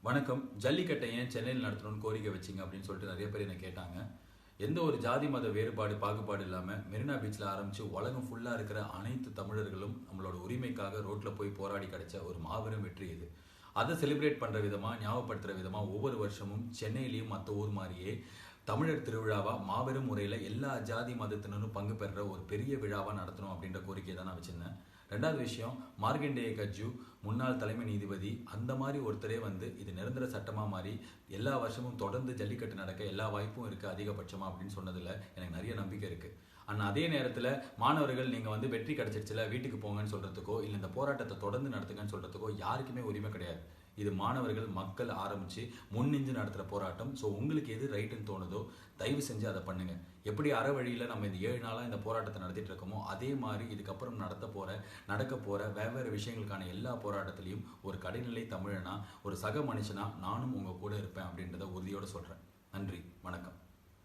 வணக்கம். ஜல்லிக்கட்டை ஏன் சென்னையில் நடத்தணும்னு கோரிக்கை வச்சிங்க அப்படின்னு சொல்லிட்டு நிறைய பேர் என்ன கேட்டாங்க. எந்த ஒரு ஜாதி மத வேறுபாடு பாகுபாடு இல்லாமல் மெரினா பீச்சில் ஆரம்பித்து உலகம் ஃபுல்லாக இருக்கிற அனைத்து தமிழர்களும் நம்மளோட உரிமைக்காக ரோட்டில் போய் போராடி கிடைச்ச ஒரு மாபெரும் வெற்றி இது. அதை செலிப்ரேட் பண்ணுற விதமாக, ஞாபகப்படுத்துகிற விதமாக ஒவ்வொரு வருஷமும் சென்னையிலையும் மற்ற ஊர் மாதிரியே தமிழர் திருவிழாவாக மாபெரும் முறையில் எல்லா ஜாதி மதத்தினரும் பங்கு பெறுற ஒரு பெரிய விழாவாக நடத்தணும் அப்படின்ற கோரிக்கையை தான் நான் வச்சிருந்தேன். ரெண்டாவது விஷயம், மார்கண்டேய கட்ஜு முன்னாள் தலைமை நீதிபதி அந்த மாதிரி ஒருத்தரே இது நிரந்தர சட்டமாக மாறி எல்லா வருஷமும் தொடர்ந்து ஜல்லிக்கட்டு நடக்க எல்லா வாய்ப்பும் இருக்குது அதிகபட்சமாக அப்படின்னு சொன்னதில் எனக்கு நிறைய நம்பிக்கை இருக்குது. ஆனால் அதே நேரத்தில் மாணவர்கள் நீங்கள் வெற்றி கிடைச்சிருச்சுல வீட்டுக்கு போங்கன்னு சொல்கிறதுக்கோ இல்லை இந்த போராட்டத்தை தொடர்ந்து நடத்துங்கன்னு சொல்கிறதுக்கோ யாருக்குமே உரிமை கிடையாது. இது மாணவர்கள் மக்கள் ஆரம்பித்து முன்னிஞ்சு நடத்துகிற போராட்டம். ஸோ உங்களுக்கு எது ரைட்டுன்னு தோணுதோ தயவு செஞ்சு அதை பண்ணுங்கள். எப்படி அற வழியில் நம்ம இந்த 7 நாளாக இந்த போராட்டத்தை நடத்திட்டு இருக்கோமோ அதே மாதிரி இதுக்கப்புறம் நடக்க போகிற வெவ்வேறு விஷயங்களுக்கான எல்லா போராட்டத்திலையும் ஒரு கடைநிலை தமிழனா, ஒரு சக மனுஷனா நானும் உங்கள் கூட இருப்பேன் அப்படின்றத உறுதியோடு சொல்கிறேன். நன்றி, வணக்கம்.